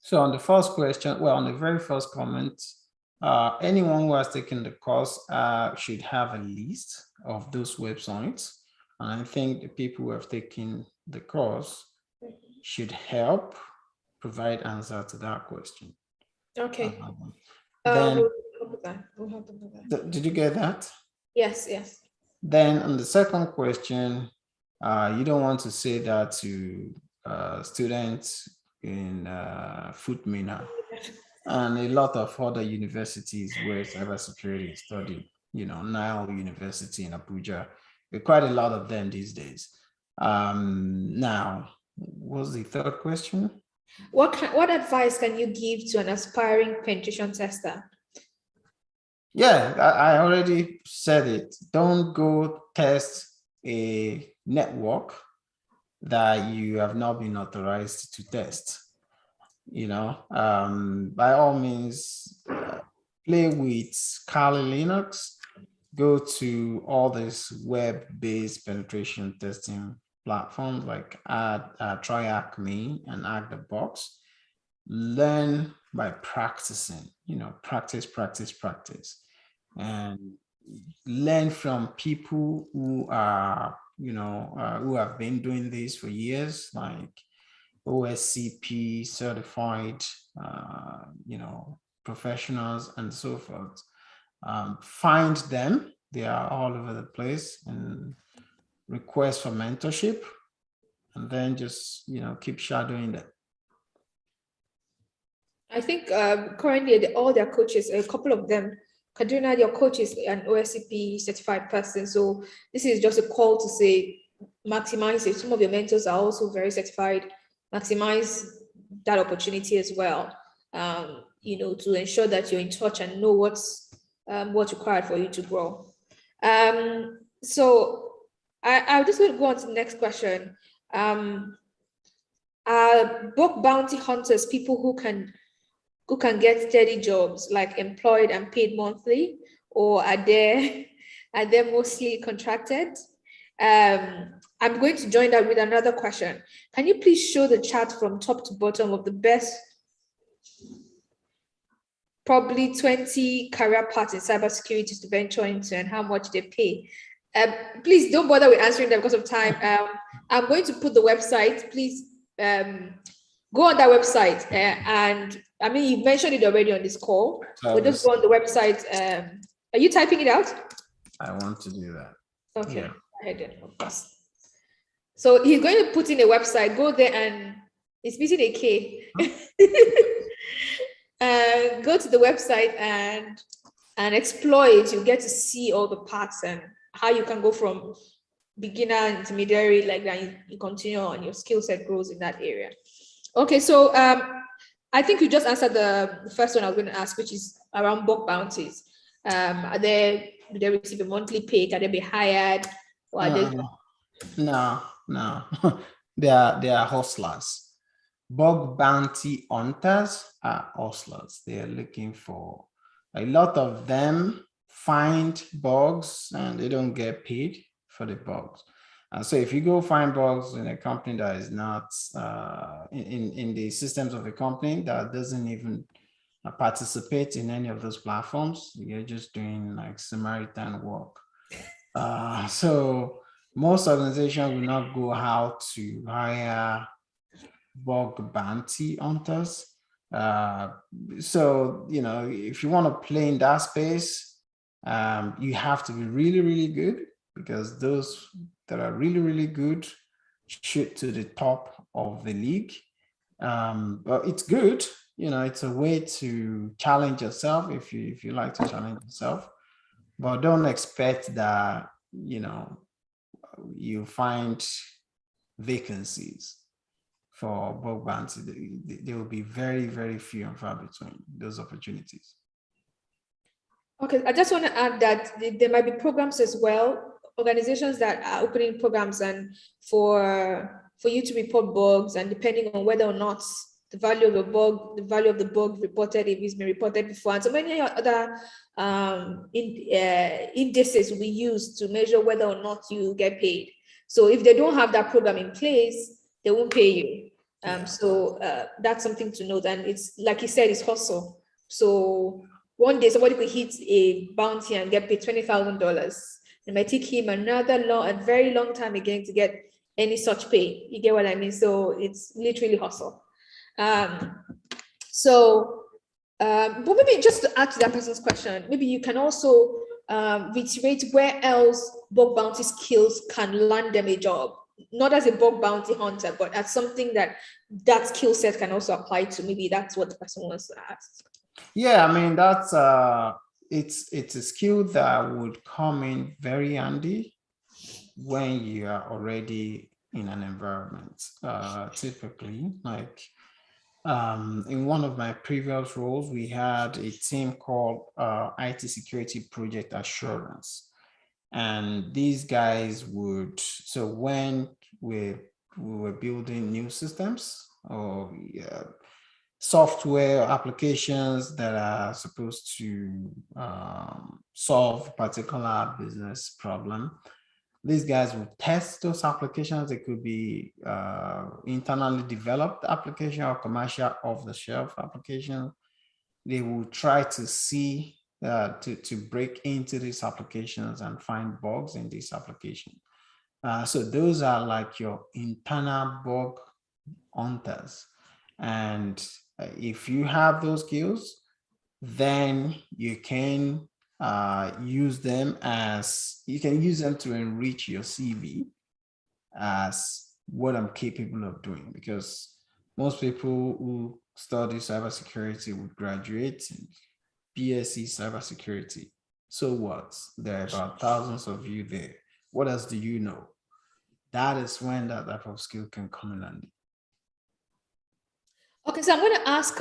So on the first question, on the very first comment, anyone who has taken the course should have a list of those websites. And I think the people who have taken the course should help provide answer to that question. Okay. Then, we'll help them with that. Did you get that? Yes. Then on the second question, you don't want to say that to students in Futmina and a lot of other universities where cybersecurity is studied, Nile University in Abuja. There are quite a lot of them these days. Now, what's the third question? What advice can you give to an aspiring penetration tester? Yeah, I already said it. Don't go test a network that you have not been authorized to test. By all means, play with Kali Linux, go to all these web-based penetration testing platforms like TryAcme and ActTheBox. Learn by practicing, practice, and learn from people who are, who have been doing this for years, like OSCP certified, professionals and so forth. Find them They are all over the place, and request for mentorship, and then just, keep shadowing them. I think currently all their coaches, a couple of them, Kaduna, your coach is an OSCP certified person. So this is just a call to say, maximize it. Some of your mentors are also very certified. Maximize that opportunity as well. To ensure that you're in touch and know what's required for you to grow. So I'll just go on to the next question. Are bug bounty hunters people who can get steady jobs, like employed and paid monthly, or are they mostly contracted? I'm going to join that with another question. Can you please show the chart from top to bottom of the best, probably 20 career paths in cybersecurity to venture into and how much they pay? Please don't bother with answering them because of time. I'm going to put the website. Please go on that website, and I mean, you mentioned it already on this call. We'll just go on the website. Are you typing it out? I want to do that. Okay, Yeah. go ahead then, of course. So he's going to put in a website. Go there, and it's missing a K. Go to the website and exploit. You get to see all the parts and how you can go from beginner, intermediary, like that. You continue on, your skill set grows in that area. Okay, so I think you just answered the first one I was going to ask, which is around bug bounties. Do they receive a monthly pay? Can they be hired? Or are they... No. They are hustlers. Bug bounty hunters are hustlers. They are looking for, a lot of them find bugs and they don't get paid for the bugs. So if you go find bugs in a company that is not in the systems of a company that doesn't even participate in any of those platforms, you're just doing like Samaritan work. So most organizations will not go out to hire bug bounty hunters. So, if you want to play in that space, you have to be really, really good, because those that are really, really good shoot to the top of the league. But it's good, it's a way to challenge yourself if you like to challenge yourself. But don't expect that, you find vacancies for bug bounty. There will be very, very few and far between those opportunities. Okay, I just want to add that there might be programs as well, organizations that are opening programs and for you to report bugs, and depending on whether or not the value of the bug reported, if it's been reported before, and so many other indices we use to measure whether or not you get paid. So if they don't have that program in place, they won't pay you. So that's something to note. And it's like you said, it's hustle. So one day somebody could hit a bounty and get paid $20,000. It might take him a very long time again to get any such pay. You get what I mean? So it's literally hustle. But maybe just to add to that person's question, maybe you can also reiterate where else bug bounty skills can land them a job, not as a bug bounty hunter, but as something that skill set can also apply to. Maybe that's what the person wants to ask. Yeah, I mean, that's it's a skill that would come in very handy when you are already in an environment. Typically, like in one of my previous roles, we had a team called IT Security Project Assurance. And these guys so when we were building new systems or software applications that are supposed to solve a particular business problem, these guys will test those applications. It could be internally developed application or commercial off-the-shelf application. They will try to see to break into these applications and find bugs in these applications. So those are like your internal bug hunters. And if you have those skills, then you can use them to enrich your CV as what I'm capable of doing, because most people who study cybersecurity would graduate in BSc cybersecurity. So what? There are about thousands of you there. What else do you know? That is when that type of skill can come in handy. Okay, so I'm going to ask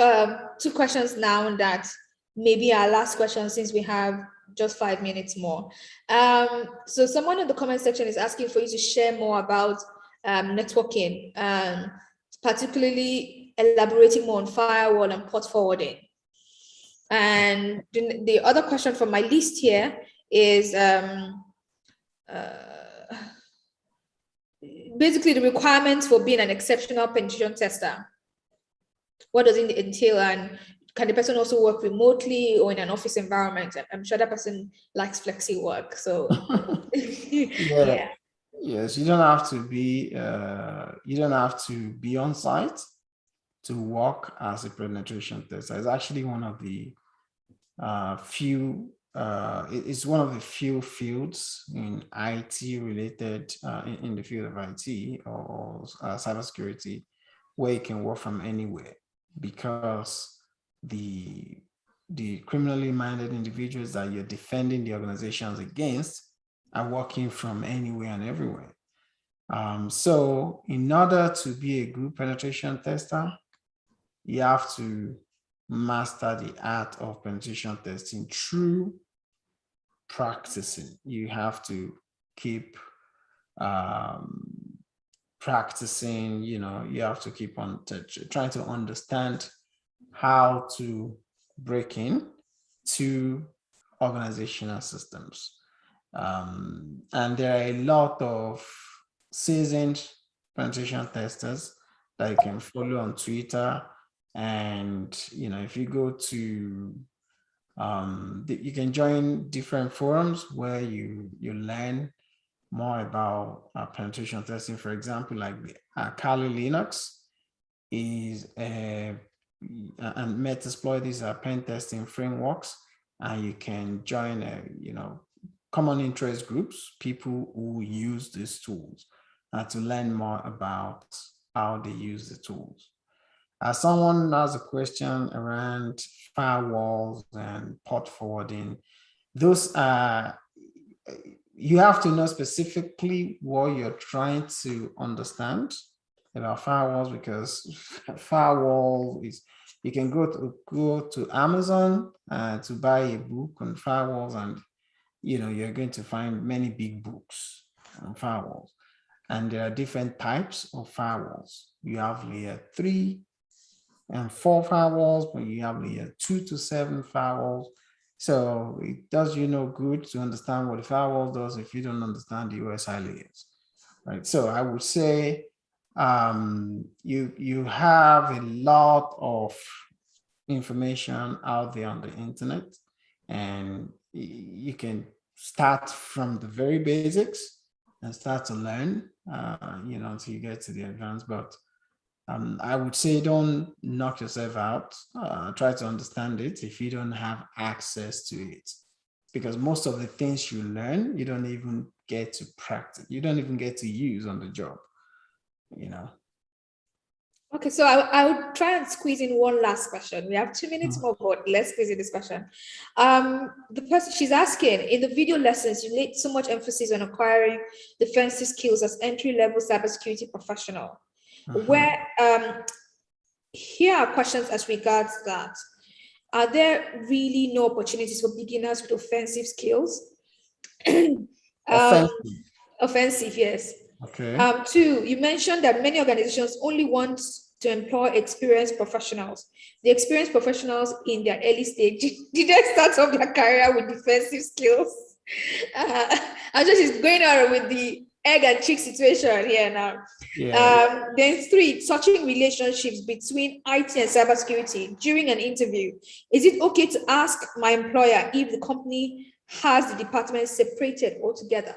2 questions now, that maybe our last question, since we have just 5 minutes more. So someone in the comment section is asking for you to share more about networking, particularly elaborating more on firewall and port forwarding. And the other question from my list here is basically the requirements for being an exceptional penetration tester. What does it entail, and can the person also work remotely or in an office environment? I'm sure that person likes flexi work. So yeah. Yes, you don't have to be on site to work as a penetration tester. It's actually one of the it's one of the few fields in IT related, in the field of IT or cybersecurity, where you can work from anywhere, because the criminally minded individuals that you're defending the organizations against are working from anywhere and everywhere. So in order to be a good penetration tester, you have to master the art of penetration testing through practicing. You have to keep practicing, you have to keep on trying to understand how to break in to organizational systems. And there are a lot of seasoned penetration testers that you can follow on Twitter. And, if you go to, you can join different forums where you learn more about penetration testing. For example, like Kali Linux is and Metasploit, these are pen testing frameworks, and you can join common interest groups, people who use these tools, to learn more about how they use the tools. Someone has a question around firewalls and port forwarding. Those are, you have to know specifically what you're trying to understand about firewalls, because firewall is, you can go to Amazon to buy a book on firewalls, and you're going to find many big books on firewalls. And there are different types of firewalls. You have layer 3 and 4 firewalls, but you have layer 2 to 7 firewalls. So it does good to understand what the firewall does if you don't understand the OSI layers, right? So I would say you have a lot of information out there on the internet, and you can start from the very basics and start to learn, until you get to the advanced. But I would say don't knock yourself out. Try to understand it if you don't have access to it, because most of the things you learn, you don't even get to practice. You don't even get to use on the job, Okay, so I would try and squeeze in one last question. We have 2 minutes more, but let's squeeze in this question. The person, she's asking, in the video lessons, you laid so much emphasis on acquiring defensive skills as entry-level cybersecurity professional. Where here are questions as regards that. Are there really no opportunities for beginners with offensive skills? Offensive, yes. Okay. 2, you mentioned that many organizations only want to employ experienced professionals. The experienced professionals in their early stage, did they start off their career with defensive skills? I'm just going on with the egg and chick situation here now. Yeah. Then 3, touching relationships between IT and cybersecurity during an interview. Is it okay to ask my employer if the company has the department separated altogether?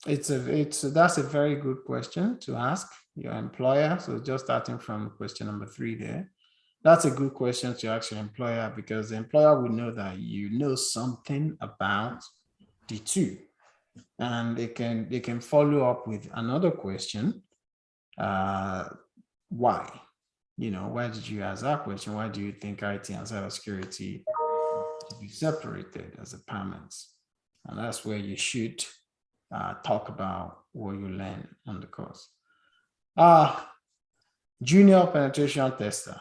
That's a very good question to ask your employer. So just starting from question number 3 there. That's a good question to ask your employer, because the employer will know that you know something about the two, and they can follow up with another question. Why? Why did you ask that question? Why do you think IT and cybersecurity to be separated as departments? And that's where you should talk about what you learn on the course. Junior penetration tester.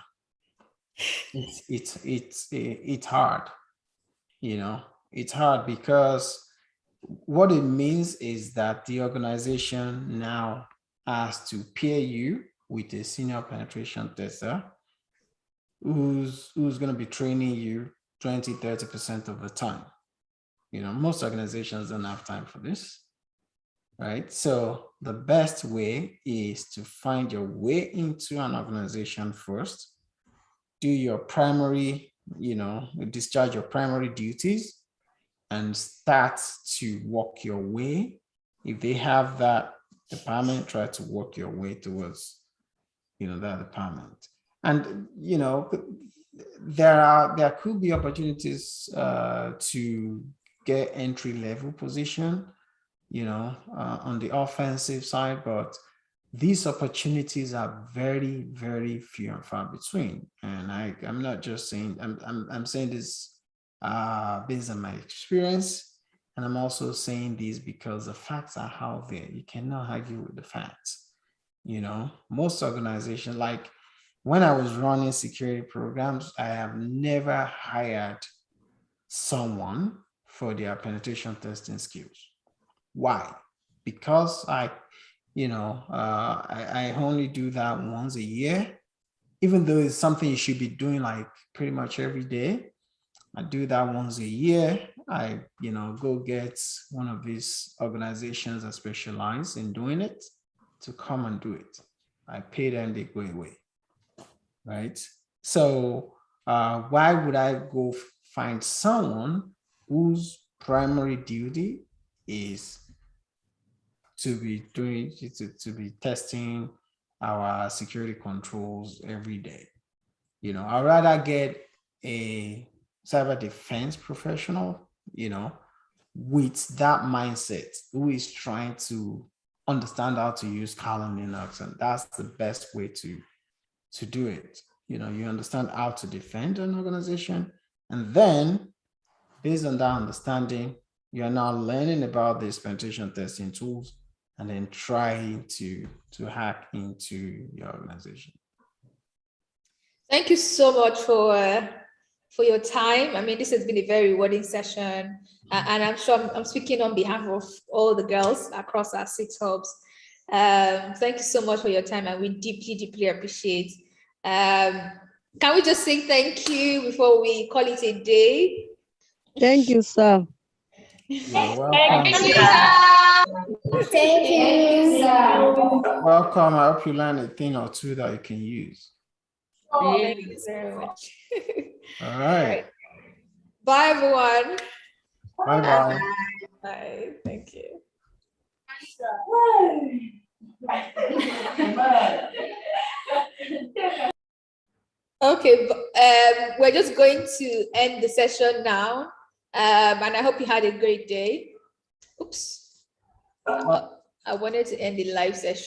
It's hard. It's hard because what it means is that the organization now has to pair you with a senior penetration tester who's going to be training you 20-30% of the time. Most organizations don't have time for this, right? So the best way is to find your way into an organization first, do your primary, discharge your primary duties, and start to work your way. If they have that department, try to work your way towards, that department. And, there could be opportunities to get entry-level position, on the offensive side, but these opportunities are very, very few and far between. And I'm not just saying, I'm saying this based on my experience, and I'm also saying this because the facts are out there. You cannot argue with the facts. Most organizations, like when I was running security programs, I have never hired someone for their penetration testing skills. Why? Because I only do that once a year, even though it's something you should be doing like pretty much every day. I do that once a year. I, go get one of these organizations that specialize in doing it to come and do it. I pay them, they go away, right? So why would I go find someone whose primary duty is to be doing, to be testing our security controls every day? I'd rather get a cyber defense professional, with that mindset, who is trying to understand how to use Kali Linux, and that's the best way to do it. You understand how to defend an organization, and then based on that understanding, you are now learning about these penetration testing tools, and then trying to hack into your organization. Thank you so much for your time. I mean, this has been a very rewarding session, and I'm sure I'm speaking on behalf of all the girls across our 6 hubs. Thank you so much for your time, and we deeply, deeply appreciate. Can we just say thank you before we call it a day? Thank you, sir. You're welcome. Thank you, sir. Thank you, sir. Welcome. I hope you learn a thing or two that you can use. Thank you very much. All right. Bye, everyone. Bye-bye. Bye. Thank you. Okay, we're just going to end the session now, and I hope you had a great day. Oops, I wanted to end the live session.